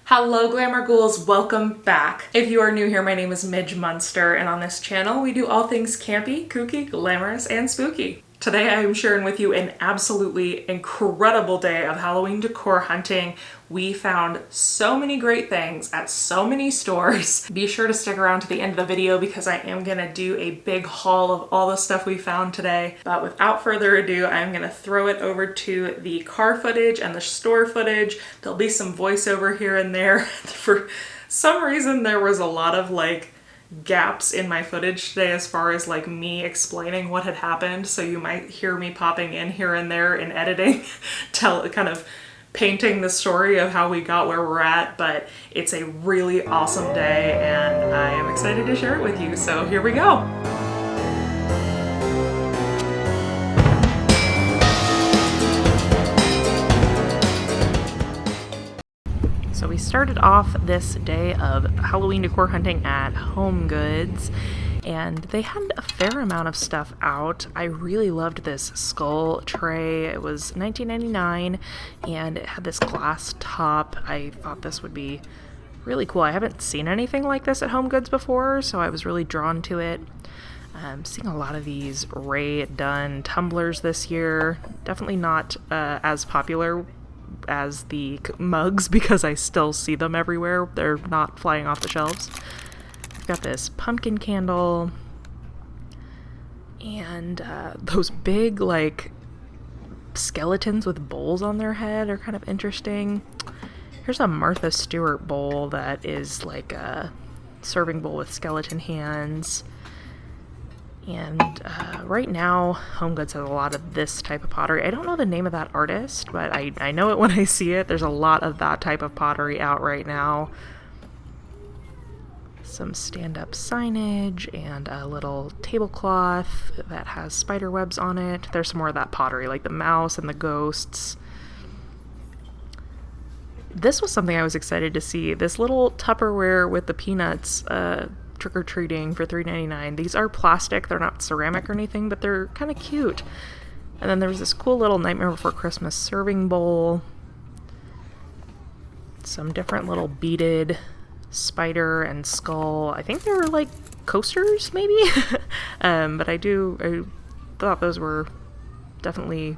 Hello Glamour Ghouls, welcome back. If you are new here, my name is Midge Munster, and on this channel we do all things campy, kooky, glamorous, and spooky. Today I am sharing with you an absolutely incredible day of Halloween decor hunting. We found so many great things at so many stores. Be sure to stick around to the end of the video because I am gonna do a big haul of all the stuff we found today. But without further ado, I'm gonna throw it over to the car footage and the store footage. There'll be some voiceover here and there. For some reason, there was a lot of gaps in my footage today as far as me explaining what had happened, so you might hear me popping in here and there in editing kind of painting the story of how we got where we're at. But it's a really awesome day and I am excited to share it with you, so here we go. So we started off this day of Halloween decor hunting at HomeGoods, and they had a fair amount of stuff out. I really loved this skull tray. It was $19.99 and it had this glass top. I thought this would be really cool. I haven't seen anything like this at HomeGoods before, so I was really drawn to it. I'm seeing a lot of these Ray Dunn tumblers this year. Definitely not as popular as the mugs because I still see them everywhere. They're not flying off the shelves. I've got this pumpkin candle and those big skeletons with bowls on their head are kind of interesting. Here's a Martha Stewart bowl that is like a serving bowl with skeleton hands. And right now, HomeGoods has a lot of this type of pottery. I don't know the name of that artist, but I know it when I see it. There's a lot of that type of pottery out right now. Some stand-up signage and a little tablecloth that has spider webs on it. There's some more of that pottery, like the mouse and the ghosts. This was something I was excited to see. This little Tupperware with the peanuts trick-or-treating for $3.99. These are plastic, they're not ceramic or anything, but they're kind of cute. And then there's this cool little Nightmare Before Christmas serving bowl. Some different little beaded spider and skull. I think they were like coasters, maybe? But I thought those were definitely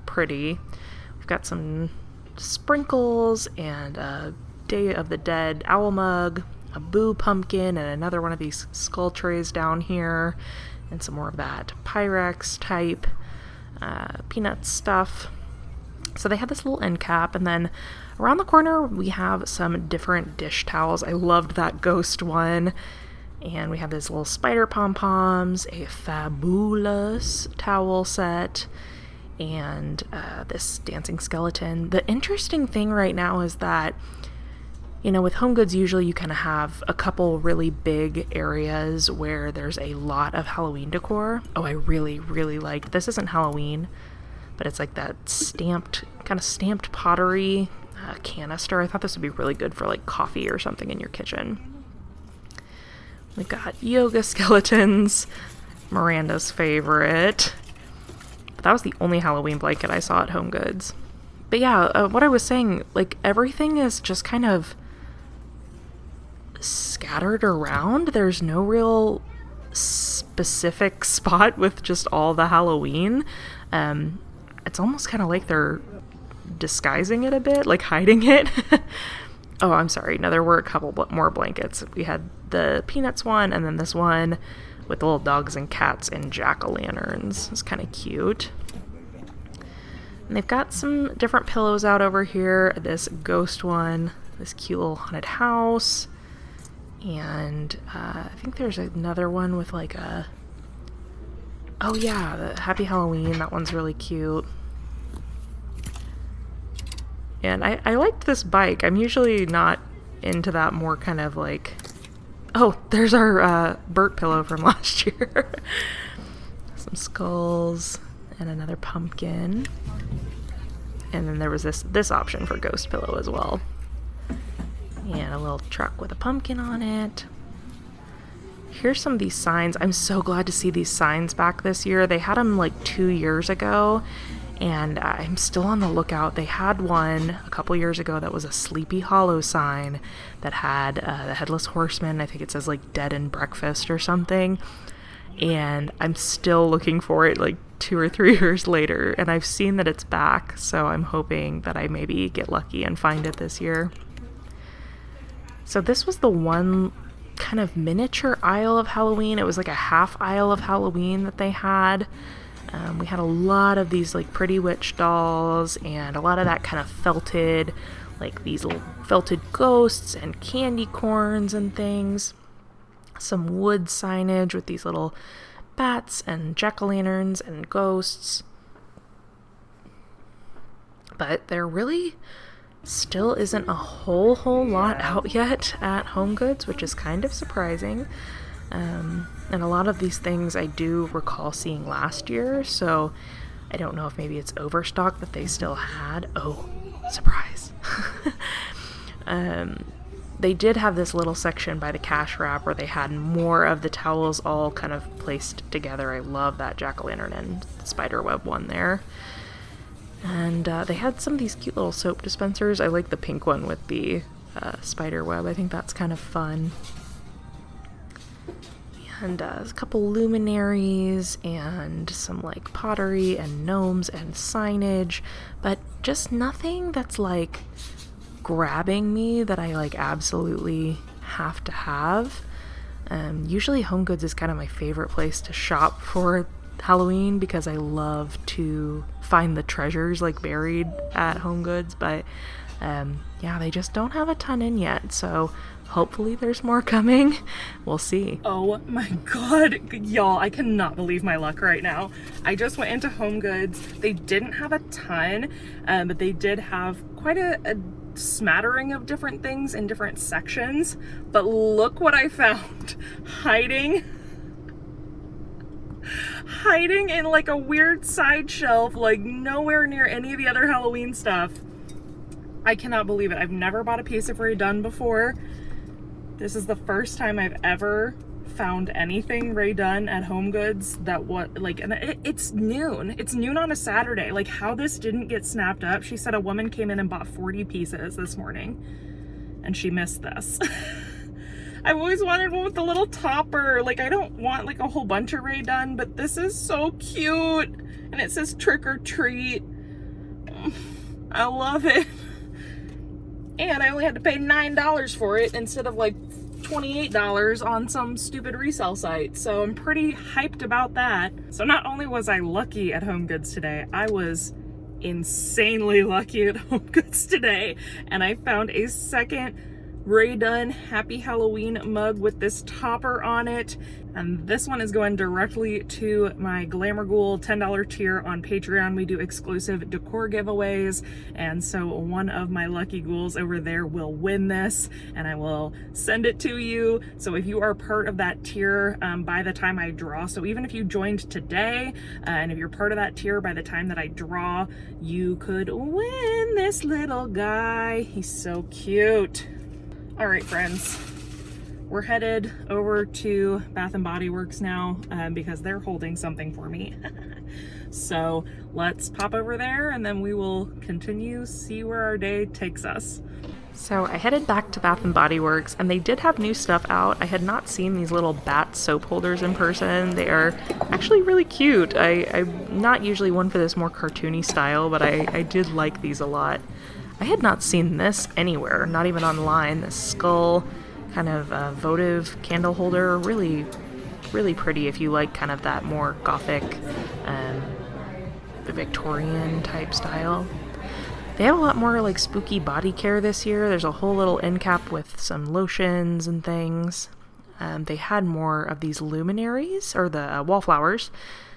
pretty. We've got some sprinkles and a Day of the Dead owl mug, a Boo pumpkin, and another one of these skull trays down here, and some more of that Pyrex type peanut stuff. So they had this little end cap, and then around the corner we have some different dish towels. I loved that ghost one, and we have this little spider pom-poms, a fabulous towel set, and this dancing skeleton. The interesting thing right now is that with HomeGoods, usually you kind of have a couple really big areas where there's a lot of Halloween decor. Oh, I really, really liked, this isn't Halloween, but it's like that kind of stamped pottery canister. I thought this would be really good for coffee or something in your kitchen. We've got yoga skeletons, Miranda's favorite. But that was the only Halloween blanket I saw at HomeGoods. But yeah, what I was saying, everything is just kind of scattered around. There's no real specific spot with just all the Halloween. It's almost kind of like they're disguising it a bit, hiding it. Oh, I'm sorry. No, there were a couple more blankets. We had the Peanuts one and then this one with the little dogs and cats and jack-o'-lanterns. It's kind of cute. And they've got some different pillows out over here. This ghost one, this cute little haunted house. And I think there's another one with oh yeah, the Happy Halloween. That one's really cute. And I liked this bike. I'm usually not into that more kind of oh, there's our Bert pillow from last year. Some skulls and another pumpkin. And then there was this option for ghost pillow as well. And a little truck with a pumpkin on it. Here's some of these signs. I'm so glad to see these signs back this year. They had them 2 years ago, And I'm still on the lookout. They had one a couple years ago that was a Sleepy Hollow sign that had the Headless Horseman. I think it says like Dead and Breakfast or something. And I'm still looking for it like 2 or 3 years later. And I've seen that it's back. So I'm hoping that I maybe get lucky and find it this year. So this was the one kind of miniature aisle of Halloween. It was like a half aisle of Halloween that they had. We had a lot of these like Pretty Witch dolls and a lot of that kind of felted, like these little felted ghosts and candy corns and things. Some wood signage with these little bats and jack-o'-lanterns and ghosts. But there really still isn't a whole lot out yet at HomeGoods, which is kind of surprising. And a lot of these things I do recall seeing last year, so I don't know if maybe it's overstock that they still had. Oh, surprise. They did have this little section by the cash wrap where they had more of the towels all kind of placed together. I love that jack-o'-lantern and spiderweb one there. And they had some of these cute little soap dispensers. I like the pink one with the spiderweb. I think that's kind of fun. And a couple luminaries and some like pottery and gnomes and signage, but just nothing that's like grabbing me that I like absolutely have to have. Usually HomeGoods is kind of my favorite place to shop for Halloween because I love to find the treasures like buried at HomeGoods, but yeah, they just don't have a ton in yet, so hopefully there's more coming. We'll see. Oh my god, y'all, I cannot believe my luck right now. I just went into HomeGoods. They didn't have a ton, but they did have quite a smattering of different things in different sections. But look what I found. Hiding in like a weird side shelf, like nowhere near any of the other Halloween stuff. I cannot believe it. I've never bought a piece of Ray Dunn before. This is the first time I've ever found anything Ray Dunn at HomeGoods that and it's noon. It's noon on a Saturday. Like how this didn't get snapped up. She said a woman came in and bought 40 pieces this morning and she missed this. I've always wanted one with the little topper. Like I don't want like a whole bunch of Ray Dunn, but this is so cute. And it says trick or treat. I love it. And I only had to pay $9 for it instead of like $28 on some stupid resale site. So I'm pretty hyped about that. So not only was I lucky at HomeGoods today, I was insanely lucky at HomeGoods today. And I found a second Ray Dunn Happy Halloween mug with this topper on it. And this one is going directly to my Glamour Ghoul $10 tier on Patreon. We do exclusive decor giveaways. And so one of my lucky ghouls over there will win this and I will send it to you. So if you are part of that tier by the time I draw, so even if you joined today and if you're part of that tier by the time that I draw, you could win this little guy. He's so cute. All right, friends. We're headed over to Bath & Body Works now because they're holding something for me. So let's pop over there and then we will continue, see where our day takes us. So I headed back to Bath & Body Works and they did have new stuff out. I had not seen these little bat soap holders in person. They are actually really cute. I'm not usually one for this more cartoony style, but I did like these a lot. I had not seen this anywhere, not even online. This skull kind of votive candle holder, really pretty if you like kind of that more gothic Victorian type style. They have a lot more like spooky body care this year. There's a whole little end cap with some lotions and things. They had more of these luminaries or the wallflowers.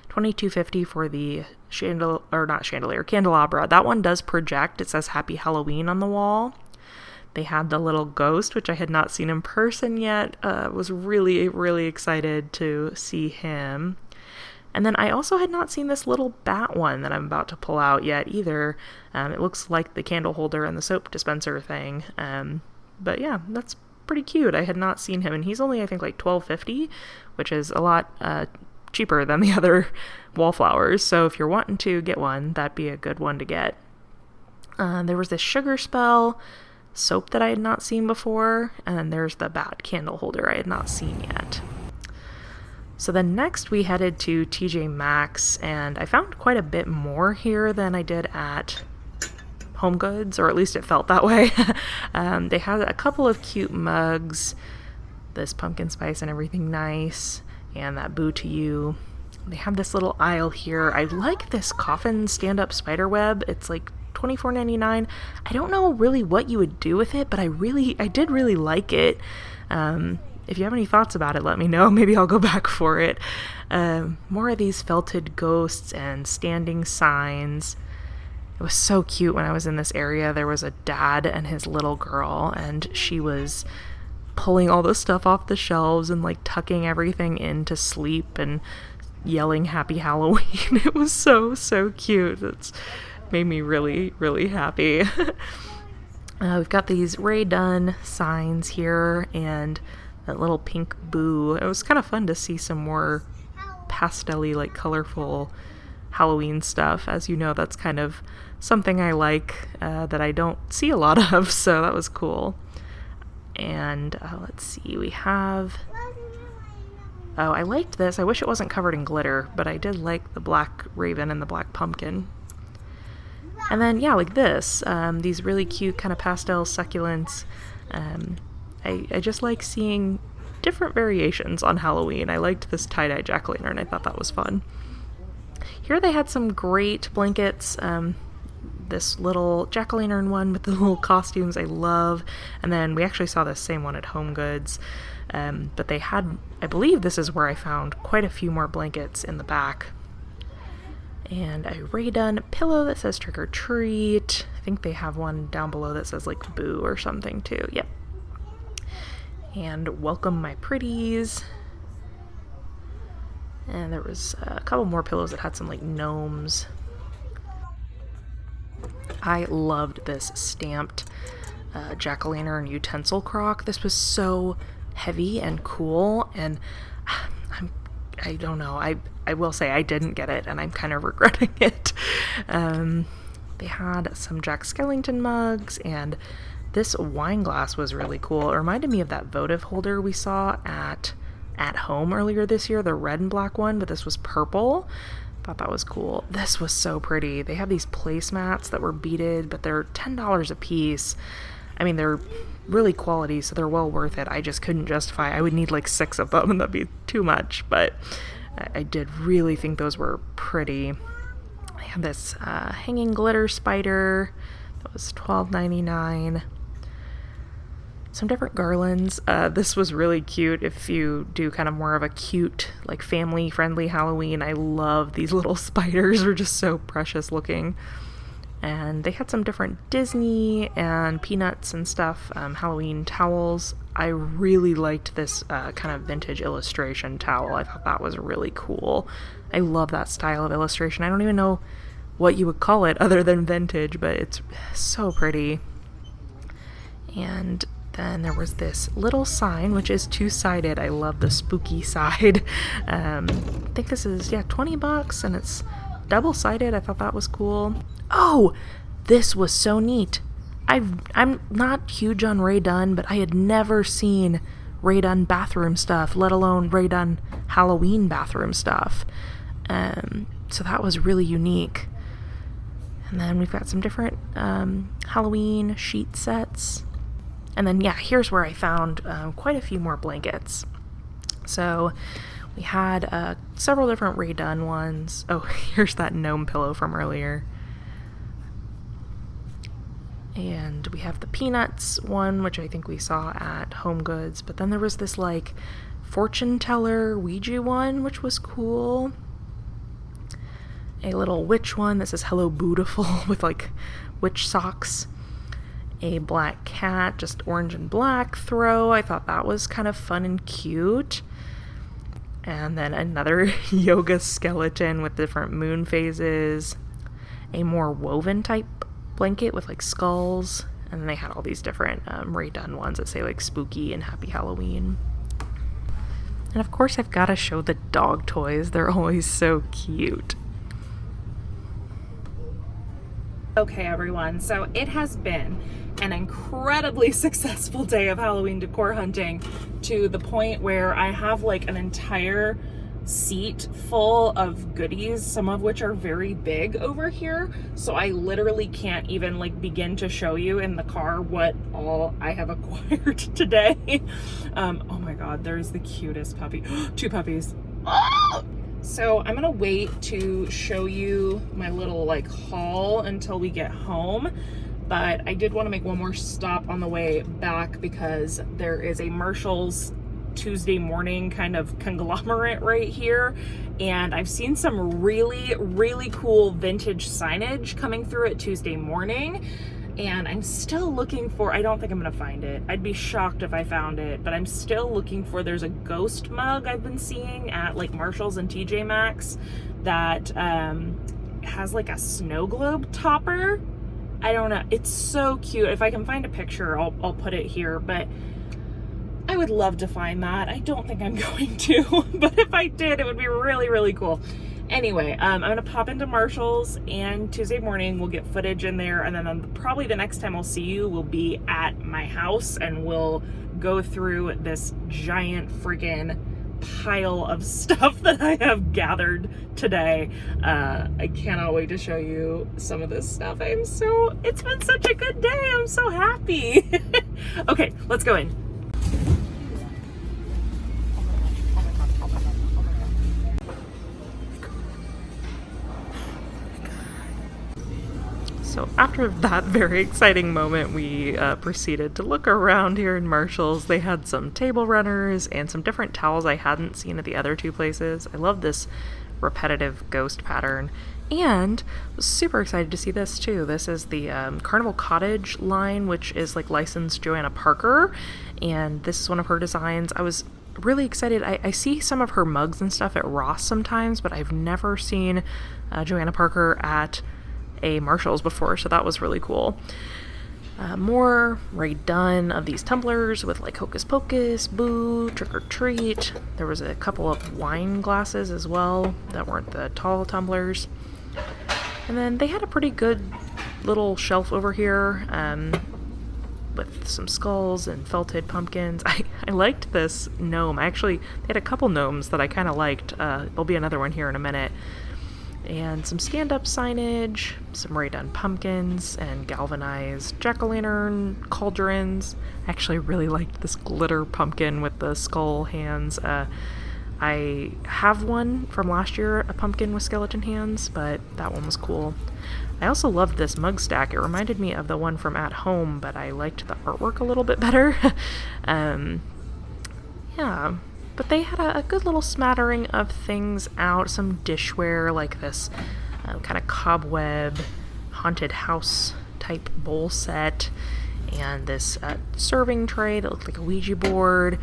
$22.50 for the candelabra. That one does project. It says Happy Halloween on the wall. They had the little ghost, which I had not seen in person yet. Was really excited to see him. And then I also had not seen this little bat one that I'm about to pull out yet either. It looks like the candle holder and the soap dispenser thing. But yeah, that's pretty cute. I had not seen him, and he's only, I think, like $12.50, which is a lot cheaper than the other wallflowers. So if you're wanting to get one, that'd be a good one to get. There was this Sugar Spell soap that I had not seen before, and then there's the bat candle holder I had not seen yet. So then next we headed to TJ Maxx, and I found quite a bit more here than I did at HomeGoods, or at least it felt that way. They had a couple of cute mugs, this pumpkin spice and everything nice, and that Boo to You. They have this little aisle here. I like this coffin stand-up spider web. It's like $24.99. I don't know really what you would do with it, but I did really like it. If you have any thoughts about it, let me know. Maybe I'll go back for it. More of these felted ghosts and standing signs. It was so cute when I was in this area. There was a dad and his little girl, and she was pulling all the stuff off the shelves and like tucking everything in to sleep and yelling Happy Halloween. It was so cute. It's made me really, really happy. We've got these Ray Dunn signs here and that little pink Boo. It was kind of fun to see some more pastel-y, like colorful Halloween stuff. As you know, that's kind of something I like that I don't see a lot of, so that was cool. And let's see, we have... Oh, I liked this. I wish it wasn't covered in glitter, but I did like the black raven and the black pumpkin. And then, yeah, like this, these really cute kind of pastel succulents. I just like seeing different variations on Halloween. I liked this tie-dye jack-o'-lantern. I thought that was fun. Here they had some great blankets. This little jack-o'-lantern one with the little costumes I love. And then we actually saw the same one at HomeGoods. But they had, I believe this is where I found quite a few more blankets in the back. And a Ray Dunn pillow that says Trick or Treat. I think they have one down below that says like Boo or something too. Yep. And Welcome My Pretties. And there was a couple more pillows that had some like gnomes. I loved this stamped jack-o'-lantern utensil crock. This was so heavy and cool, and I don't know, I will say I didn't get it, and I'm kind of regretting it. They had some Jack Skellington mugs, and this wine glass was really cool. It reminded me of that votive holder we saw at home earlier this year, the red and black one, but this was purple. Thought that was cool. This was so pretty. They have these placemats that were beaded, but they're $10 a piece. I mean, they're really quality, so they're well worth it. I just couldn't justify. I would need like 6 of them, and that'd be too much, but I did really think those were pretty. They have this hanging glitter spider that was $12.99. Some different garlands. This was really cute if you do kind of more of a cute, like family-friendly Halloween. I love these little spiders. They're just so precious looking. And they had some different Disney and Peanuts and stuff, Halloween towels. I really liked this kind of vintage illustration towel. I thought that was really cool. I love that style of illustration. I don't even know what you would call it other than vintage, but it's so pretty. And then there was this little sign, which is 2-sided. I love the spooky side. I think this is, $20, and it's double-sided. I thought that was cool. Oh, this was so neat. I'm not huge on Ray Dunn, but I had never seen Ray Dunn bathroom stuff, let alone Ray Dunn Halloween bathroom stuff. So that was really unique. And then we've got some different Halloween sheet sets. And then, here's where I found quite a few more blankets. So we had several different Ray Dunn ones. Oh, here's that gnome pillow from earlier. And we have the Peanuts one, which I think we saw at HomeGoods. But then there was this, like, fortune teller Ouija one, which was cool. A little witch one that says Hello Beautiful with, like, witch socks. A black cat, just orange and black throw. I thought that was kind of fun and cute. And then another yoga skeleton with different moon phases. A more woven type blanket with like skulls. And then they had all these different Ray Dunn ones that say like spooky and happy Halloween. And of course I've got to show the dog toys. They're always so cute. Okay everyone, so it has been an incredibly successful day of Halloween decor hunting, to the point where I have like an entire seat full of goodies, some of which are very big over here, so I literally can't even like begin to show you in the car what all I have acquired today. Oh my god, there's the cutest puppy. Two puppies. So I'm gonna wait to show you my little like haul until we get home, but I did want to make one more stop on the way back because there is a Marshall's Tuesday morning kind of conglomerate right here, and I've seen some really cool vintage signage coming through at Tuesday morning, and I'm still looking for, I don't think I'm gonna find it, I'd be shocked if I found it, but I'm still looking for, there's a ghost mug I've been seeing at like Marshall's and TJ Maxx that has like a snow globe topper. I don't know, it's so cute. If I can find a picture I'll put it here, but I would love to find that. I don't think I'm going to, but if I did, it would be really cool. Anyway, I'm gonna pop into Marshall's, and Tuesday morning we'll get footage in there, and then probably the next time I'll see you will be at my house, and we'll go through this giant freaking pile of stuff that I have gathered today. I cannot wait to show you some of this stuff. It's been such a good day. I'm so happy. Okay, let's go in. So after that very exciting moment, we proceeded to look around here in Marshall's. They had some table runners and some different towels I hadn't seen at the other two places. I love this repetitive ghost pattern, and was super excited to see this too. This is the Carnival Cottage line, which is like licensed Joanna Parker, and this is one of her designs. I was really excited. I see some of her mugs and stuff at Ross sometimes, but I've never seen Joanna Parker at a Marshall's before, so that was really cool. More Ray Dunn of these tumblers with like Hocus Pocus, Boo, Trick or Treat. There was a couple of wine glasses as well that weren't the tall tumblers. And then they had a pretty good little shelf over here with some skulls and felted pumpkins. I liked this gnome. They had a couple gnomes that I kind of liked. There'll be another one here in a minute. And some stand-up signage, some Ray Dunn pumpkins, and galvanized jack-o'-lantern cauldrons. I actually really liked this glitter pumpkin with the skull hands. I have one from last year, a pumpkin with skeleton hands, but that one was cool. I also loved this mug stack. It reminded me of the one from At Home, but I liked the artwork a little bit better. Yeah. But they had a good little smattering of things out. Some dishware like this kind of cobweb haunted house type bowl set, and this serving tray that looked like a Ouija board.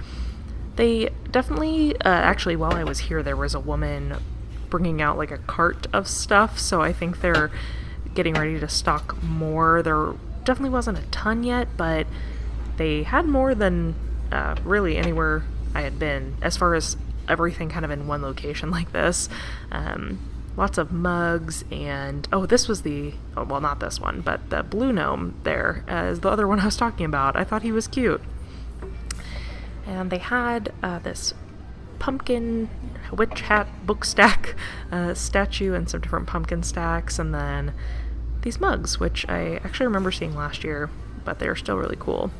They definitely, actually while I was here, there was a woman bringing out like a cart of stuff, so I think they're getting ready to stock more. There definitely wasn't a ton yet, but they had more than really anywhere I had been, as far as everything kind of in one location like this. Lots of mugs, and this was well, not this one, but the blue gnome there is the other one I was talking about. I thought he was cute. And they had this pumpkin witch hat book stack statue and some different pumpkin stacks, and then these mugs, which I actually remember seeing last year, but they're still really cool.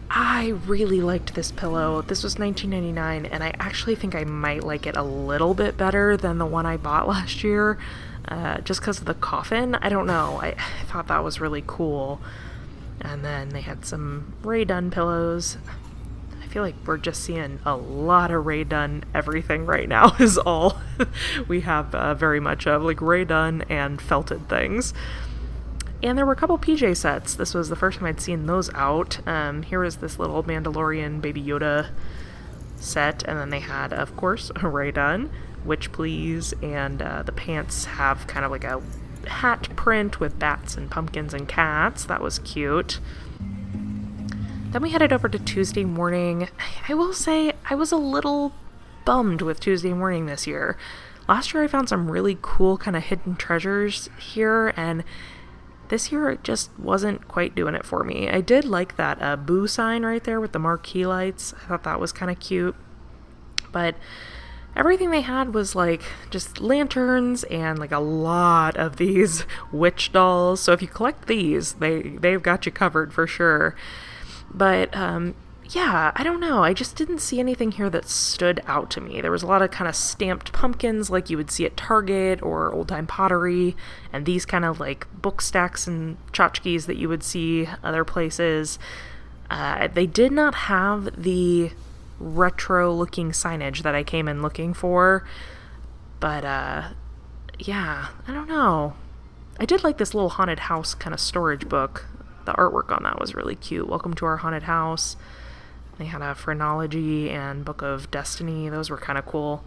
I really liked this pillow. This was $19.99, and I actually think I might like it a little bit better than the one I bought last year, just because of the coffin. I don't know. I thought that was really cool. And then they had some Ray Dunn pillows. I feel like we're just seeing a lot of Ray Dunn everything right now is all we have very much of, like Ray Dunn and felted things. And there were a couple PJ sets. This was the first time I'd seen those out. Here was this little Mandalorian Baby Yoda set, and then they had, of course, a Ray Dunn, Witch Please, and the pants have kind of like a hat print with bats and pumpkins and cats. That was cute. Then we headed over to Tuesday Morning. I will say I was a little bummed with Tuesday Morning this year. Last year I found some really cool kind of hidden treasures here, and this year it just wasn't quite doing it for me. I did like that boo sign right there with the marquee lights. I thought that was kind of cute. But everything they had was like just lanterns and like a lot of these witch dolls. So if you collect these, they've got you covered for sure. But yeah, I don't know. I just didn't see anything here that stood out to me. There was a lot of kind of stamped pumpkins like you would see at Target or Old Time Pottery, and these kind of like book stacks and tchotchkes that you would see other places. They did not have the retro looking signage that I came in looking for, but yeah, I don't know. I did like this little haunted house kind of storage book. The artwork on that was really cute. Welcome to our haunted house. They had a phrenology and Book of Destiny. Those were kind of cool.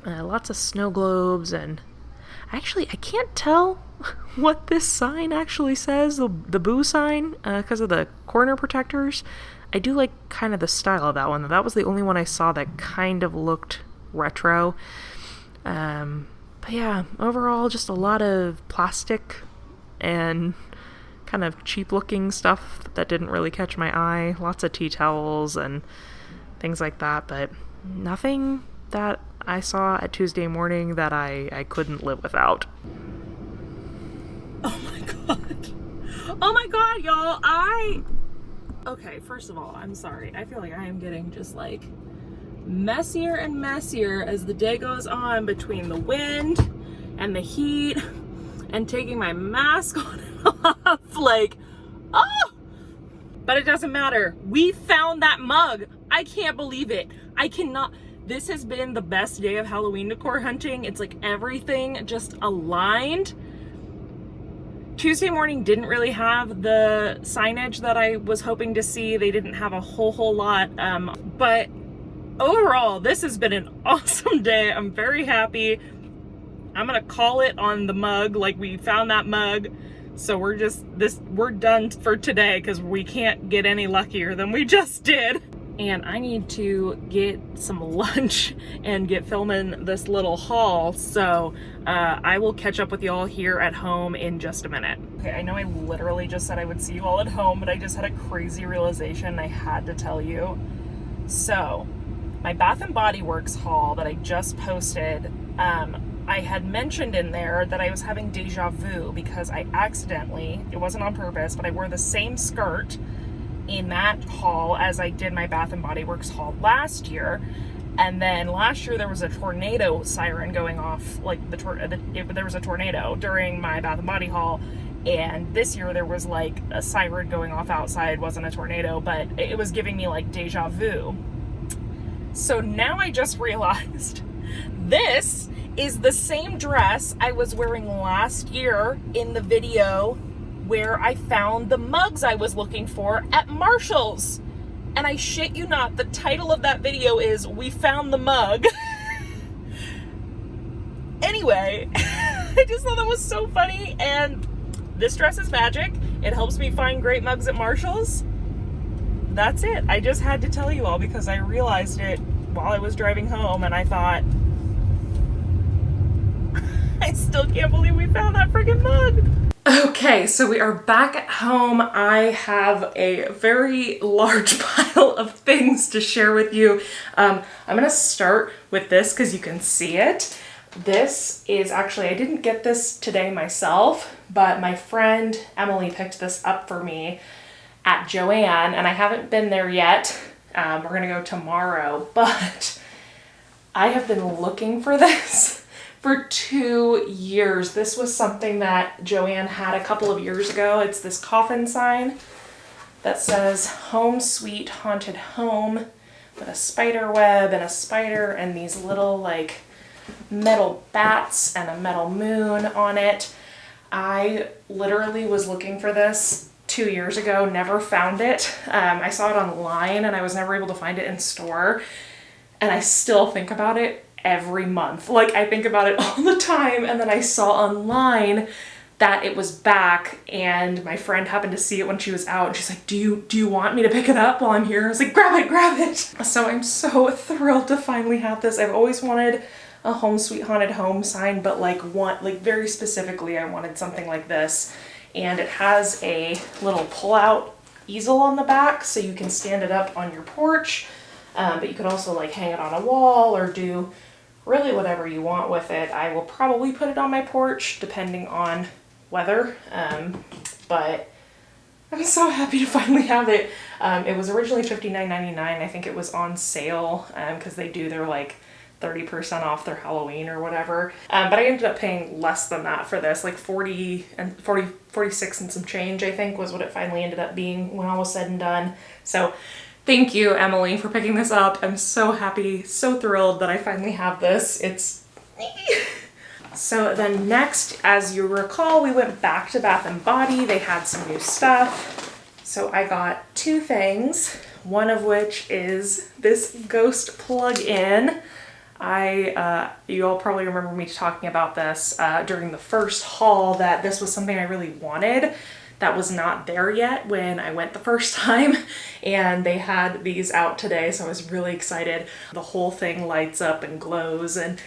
Lots of snow globes, and I can't tell what this sign actually says, the boo sign, because of the corner protectors. I do like kind of the style of that one. That was the only one I saw that kind of looked retro. But yeah, overall, just a lot of plastic and kind of cheap looking stuff that didn't really catch my eye. Lots of tea towels and things like that, but nothing that I saw at Tuesday Morning that I couldn't live without. Oh my god, y'all. Okay, first of all, I'm sorry. I feel like I am getting just like messier and messier as the day goes on, between the wind and the heat and taking my mask on and off. Like, oh! But it doesn't matter. We found that mug. I can't believe it. I cannot. This has been the best day of Halloween decor hunting. It's like everything just aligned. Tuesday Morning didn't really have the signage that I was hoping to see. They didn't have a whole lot. But overall, this has been an awesome day. I'm very happy. I'm gonna call it on the mug. Like, we found that mug. So we're done for today because we can't get any luckier than we just did. And I need to get some lunch and get filming this little haul. So I will catch up with y'all here at home in just a minute. Okay, I know I literally just said I would see you all at home, but I just had a crazy realization I had to tell you. So my Bath & Body Works haul that I just posted, I had mentioned in there that I was having deja vu because I accidentally, it wasn't on purpose, but I wore the same skirt in that haul as I did my Bath & Body Works haul last year. And then last year there was a tornado siren going off, like there was a tornado during my Bath & Body haul. And this year there was like a siren going off outside. Wasn't a tornado, but it was giving me like deja vu. So now I just realized this is the same dress I was wearing last year in the video where I found the mugs I was looking for at Marshall's. And I shit you not, the title of that video is "We Found the Mug." Anyway, I just thought that was so funny, and this dress is magic. It helps me find great mugs at Marshall's. That's it. I just had to tell you all because I realized it while I was driving home, and I thought, I still can't believe we found that friggin' mug. Okay, so we are back at home. I have a very large pile of things to share with you. I'm gonna start with this because you can see it. This is actually, I didn't get this today myself, but my friend Emily picked this up for me at Joann, and I haven't been there yet. We're gonna go tomorrow, but I have been looking for this for 2 years. This was something that Joann had a couple of years ago. It's this coffin sign that says "Home Sweet Haunted Home" with a spider web and a spider and these little like metal bats and a metal moon on it. I literally was looking for this 2 years ago, never found it. I saw it online and I was never able to find it in store. And I still think about it every month. Like, I think about it all the time, and then I saw online that it was back, and my friend happened to see it when she was out, and she's like, do you want me to pick it up while I'm here? I was like, grab it. So I'm so thrilled to finally have this. I've always wanted a Home Sweet Haunted Home sign, but like very specifically I wanted something like this. And it has a little pull-out easel on the back, so you can stand it up on your porch, but you could also like hang it on a wall or do really whatever you want with it. I will probably put it on my porch depending on weather, but I'm so happy to finally have it. It was originally $59.99. I think it was on sale because they do their like 30% off their Halloween or whatever. But I ended up paying less than that for this, like 46 and some change, I think was what it finally ended up being when all was said and done. So thank you, Emily, for picking this up. I'm so happy, so thrilled that I finally have this. It's So then next, as you recall, we went back to Bath & Body. They had some new stuff. So I got two things, one of which is this ghost plug-in. You all probably remember me talking about this during the first haul, that this was something I really wanted that was not there yet when I went the first time, and they had these out today, so I was really excited. The whole thing lights up and glows, and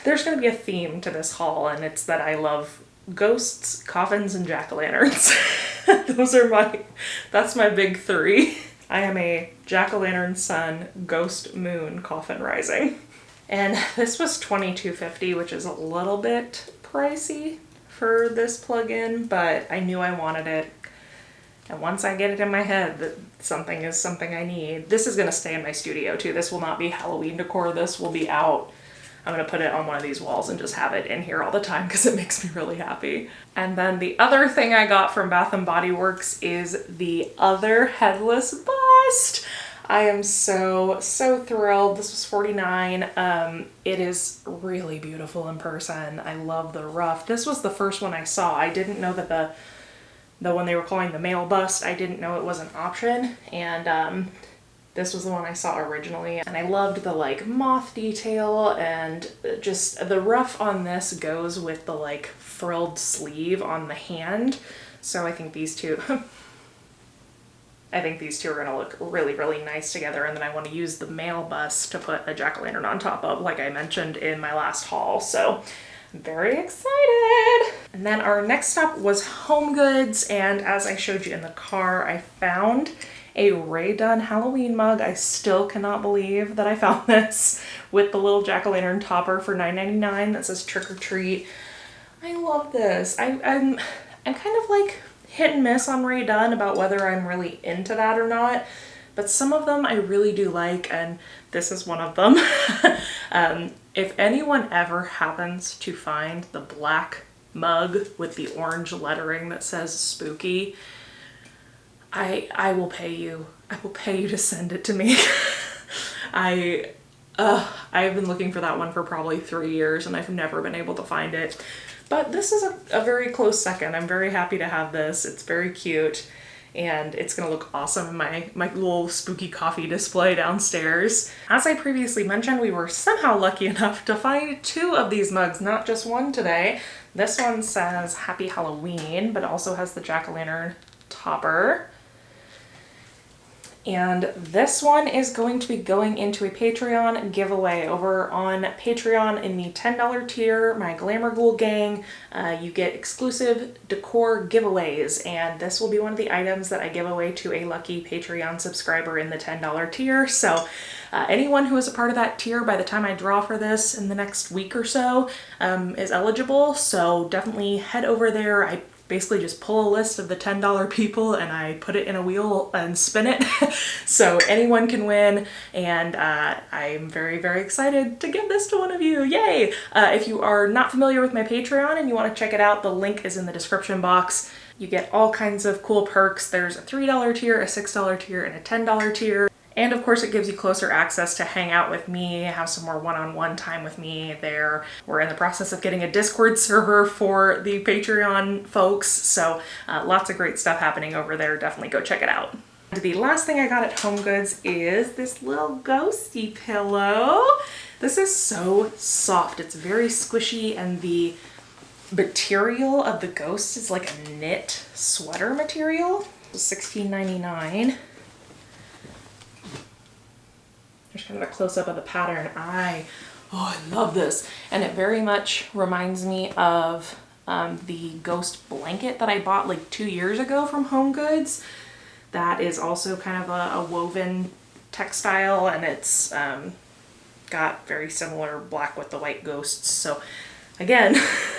there's going to be a theme to this haul, and it's that I love ghosts, coffins, and jack-o'-lanterns. That's my big three. I am a jack-o'-lantern sun, ghost moon, coffin rising. And this was $22.50, which is a little bit pricey for this plug-in, but I knew I wanted it. And once I get it in my head that something is something I need, this is going to stay in my studio too. This will not be Halloween decor. This will be out. I'm going to put it on one of these walls and just have it in here all the time because it makes me really happy. And then the other thing I got from Bath & Body Works is the other headless bust. I am so thrilled. This was $49. It is really beautiful in person. I love the ruff. This was the first one I saw. I didn't know that the one they were calling the male bust, I didn't know it was an option. And this was the one I saw originally, and I loved the like moth detail, and just the ruff on this goes with the like frilled sleeve on the hand. So I think these two are gonna look really nice together. And then I want to use the male bust to put a jack-o'-lantern on top of, like I mentioned in my last haul. So I'm very excited. And then our next stop was HomeGoods, and as I showed you in the car, I found a Ray Dunn Halloween mug. I still cannot believe that I found this with the little jack-o'-lantern topper for $9.99 that says trick or treat. I love this. I'm kind of like hit and miss on Ray Dunn about whether I'm really into that or not, but some of them I really do like, and this is one of them. If anyone ever happens to find the black mug with the orange lettering that says spooky, I will pay you. I will pay you to send it to me. I've been looking for that one for probably 3 years, and I've never been able to find it. But this is a very close second. I'm very happy to have this. It's very cute, and it's gonna look awesome in my little spooky coffee display downstairs. As I previously mentioned, we were somehow lucky enough to find two of these mugs, not just one today. This one says Happy Halloween, but also has the jack-o'-lantern topper. And this one is going to be going into a Patreon giveaway. Over on Patreon in the $10 tier, my Glamour Ghoul gang, you get exclusive decor giveaways, and this will be one of the items that I give away to a lucky Patreon subscriber in the $10 tier. So anyone who is a part of that tier by the time I draw for this in the next week or so is eligible. So definitely head over there. I basically just pull a list of the $10 people and I put it in a wheel and spin it. So anyone can win, and I'm very excited to give this to one of you. Yay! If you are not familiar with my Patreon and you want to check it out, the link is in the description box. You get all kinds of cool perks. There's a $3 tier, a $6 tier, and a $10 tier. And of course it gives you closer access to hang out with me, have some more one-on-one time with me there. We're in the process of getting a Discord server for the Patreon folks, so lots of great stuff happening over there. Definitely go check it out. The last thing I got at HomeGoods is this little ghosty pillow. This is so soft. It's very squishy, and the material of the ghost is like a knit sweater material. $16.99. There's kind of a close-up of the pattern. I love this. And it very much reminds me of the ghost blanket that I bought like 2 years ago from HomeGoods. That is also kind of a woven textile, and it's got very similar black with the white ghosts. So again,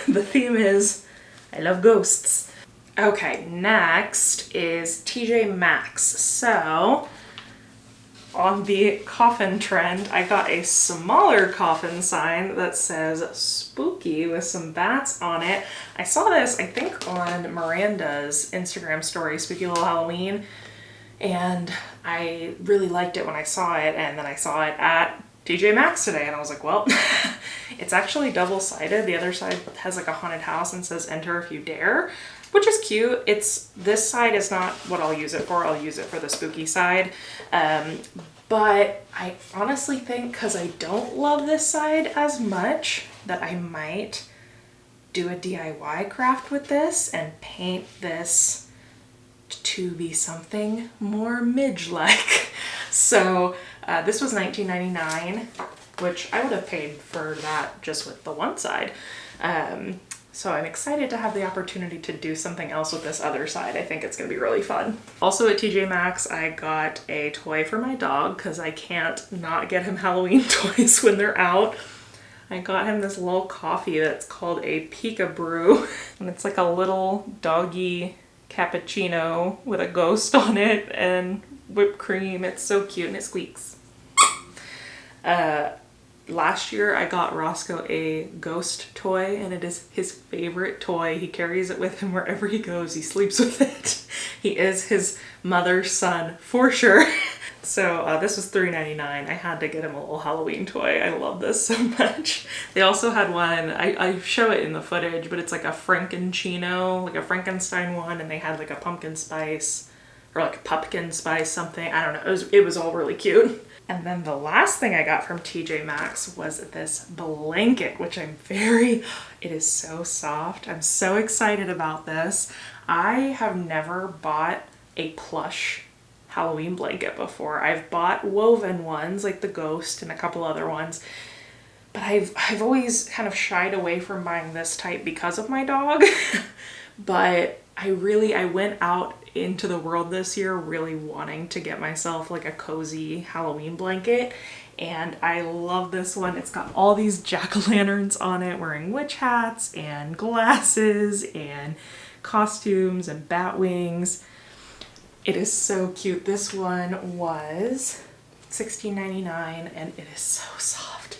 the theme is I love ghosts. Okay, next is TJ Maxx. So on the coffin trend, I got a smaller coffin sign that says spooky with some bats on it. I saw this, I think, on Miranda's Instagram story, Spooky Little Halloween, and I really liked it when I saw it, and then I saw it at TJ Maxx today, and I was like, well, it's actually double-sided. The other side has like a haunted house and says enter if you dare, which is cute. This side is not what I'll use it for. I'll use it for the spooky side. But I honestly think, because I don't love this side as much, that I might do a DIY craft with this and paint this to be something more Midge-like. So this was $19.99, which I would have paid for that just with the one side. So I'm excited to have the opportunity to do something else with this other side. I think it's gonna be really fun. Also at TJ Maxx, I got a toy for my dog because I can't not get him Halloween toys when they're out. I got him this little coffee that's called a Peekabrew, and it's like a little doggy cappuccino with a ghost on it and whipped cream. It's so cute and it squeaks. Last year I got Roscoe a ghost toy, and it is his favorite toy. He carries it with him wherever he goes. He sleeps with it. He is his mother's son for sure. So this was $3.99. I had to get him a little Halloween toy. I love this so much. They also had one, I show it in the footage, but it's like a Frankenchino, like a Frankenstein one, and they had like a pumpkin spice or like a pumpkin spice something. I don't know. It was all really cute. And then the last thing I got from TJ Maxx was this blanket, which it is so soft. I'm so excited about this. I have never bought a plush Halloween blanket before. I've bought woven ones like the ghost and a couple other ones, but I've always kind of shied away from buying this type because of my dog. But I went out into the world this year really wanting to get myself like a cozy Halloween blanket, and I love this one. It's got all these jack-o'-lanterns on it wearing witch hats and glasses and costumes and bat wings. It is so cute. This one was $16.99 and it is so soft.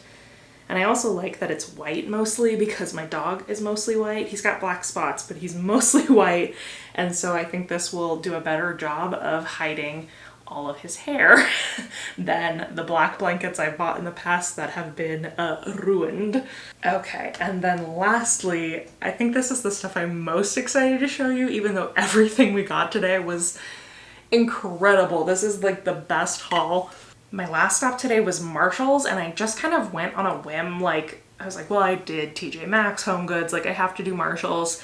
And I also like that it's white mostly because my dog is mostly white. He's got black spots, but he's mostly white. And so I think this will do a better job of hiding all of his hair than the black blankets I bought in the past that have been ruined. Okay, and then lastly, I think this is the stuff I'm most excited to show you, even though everything we got today was incredible. This is like the best haul. My last stop today was Marshall's, and I just kind of went on a whim. Like, I was like, well, I did TJ Maxx, HomeGoods, like I have to do Marshall's.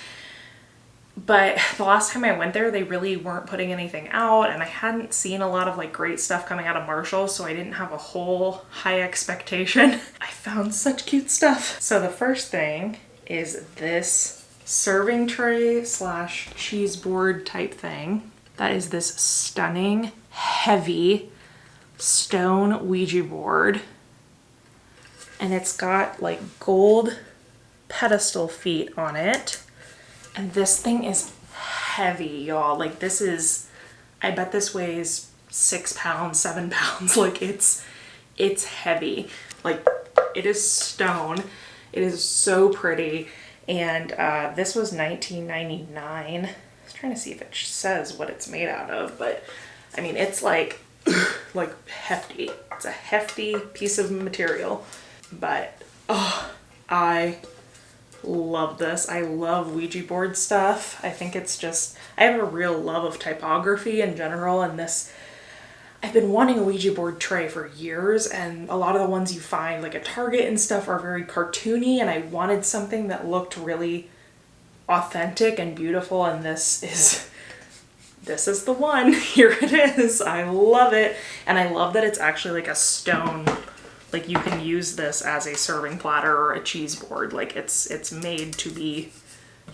But the last time I went there, they really weren't putting anything out, and I hadn't seen a lot of like great stuff coming out of Marshall's, so I didn't have a whole high expectation. I found such cute stuff. So the first thing is this serving tray slash cheese board type thing. That is this stunning, heavy stone Ouija board, and it's got like gold pedestal feet on it, and this thing is heavy, y'all. Like, this is, I bet this weighs 6 pounds, 7 pounds. Like, it's heavy. Like, it is stone. It is so pretty, and this was $19.99. I was trying to see if it says what it's made out of, but I mean, it's like hefty. It's a hefty piece of material, but I love this. I love Ouija board stuff. I think it's just, I have a real love of typography in general, and this, I've been wanting a Ouija board tray for years, and a lot of the ones you find like at Target and stuff are very cartoony, and I wanted something that looked really authentic and beautiful, and this is the one. Here it is. I love it. And I love that it's actually like a stone, like you can use this as a serving platter or a cheese board. Like it's made to be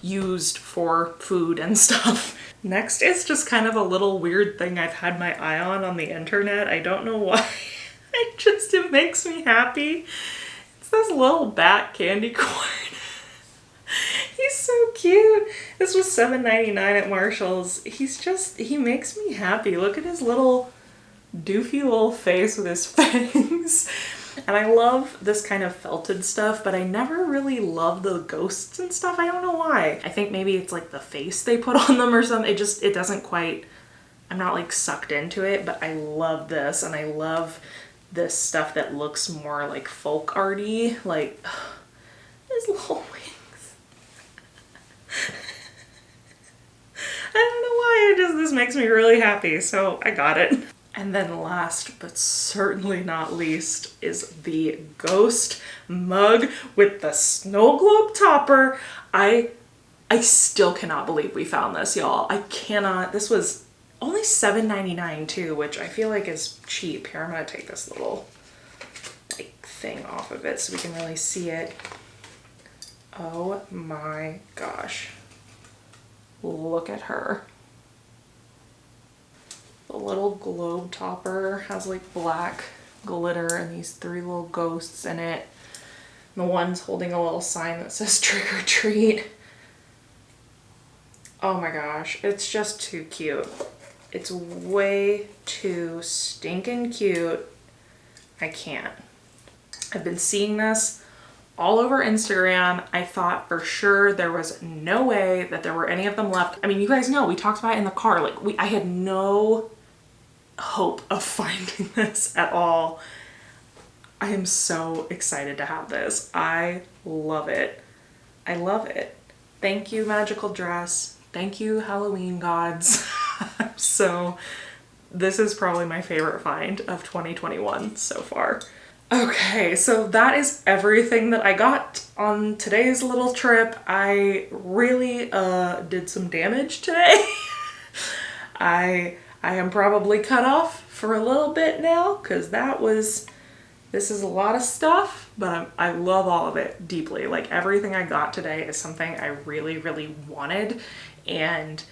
used for food and stuff. Next is just kind of a little weird thing I've had my eye on the internet. I don't know why. It makes me happy. It's this little bat candy corn. He's so cute. This was $7.99 at Marshall's. He makes me happy. Look at his little doofy little face with his fangs. And I love this kind of felted stuff, but I never really love the ghosts and stuff. I don't know why. I think maybe it's like the face they put on them or something. It doesn't quite, I'm not like sucked into it, but I love this. And I love this stuff that looks more like folk arty, like his little wings. I don't know why, this makes me really happy, so I got it. And then last but certainly not least is the ghost mug with the snow globe topper. I still cannot believe we found this, y'all. I cannot. This was only $7.99 too, which I feel like is cheap. Here, I'm gonna take this little like thing off of it so we can really see it. Oh my gosh. Look at her. The little globe topper has like black glitter and these 3 little ghosts in it. And the one's holding a little sign that says trick or treat. Oh my gosh, it's just too cute. It's way too stinking cute. I can't. I've been seeing this all over Instagram. I thought for sure there was no way that there were any of them left. I mean, you guys know, we talked about it in the car. Like I had no hope of finding this at all. I am so excited to have this. I love it. I love it. Thank you, magical dress. Thank you, Halloween gods. So this is probably my favorite find of 2021 so far. Okay, so that is everything that I got on today's little trip. I really did some damage today. I am probably cut off for a little bit now because this is a lot of stuff, but I love all of it deeply. Like everything I got today is something I really, really wanted, and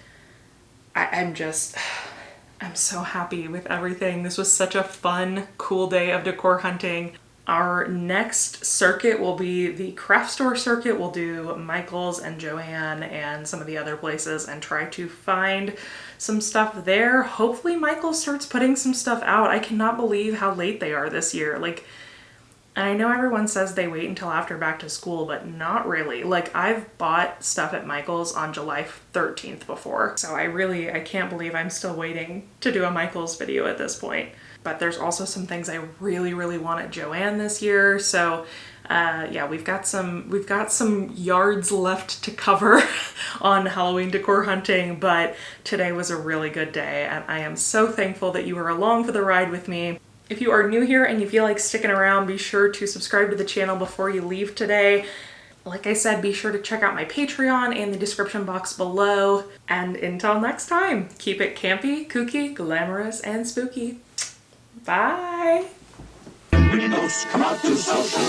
I'm so happy with everything. This was such a fun, cool day of decor hunting. Our next circuit will be the craft store circuit. We'll do Michael's and Joann and some of the other places and try to find some stuff there. Hopefully Michael starts putting some stuff out. I cannot believe how late they are this year. Like, I know everyone says they wait until after back to school, but not really. Like, I've bought stuff at Michael's on July 13th before. So I can't believe I'm still waiting to do a Michael's video at this point. But there's also some things I really, really want at Joann this year. So yeah, we've got some yards left to cover on Halloween decor hunting, but today was a really good day and I am so thankful that you were along for the ride with me. If you are new here and you feel like sticking around, be sure to subscribe to the channel before you leave today. Like I said, be sure to check out my Patreon in the description box below. And until next time, keep it campy, kooky, glamorous, and spooky. Bye! When ghosts come out to social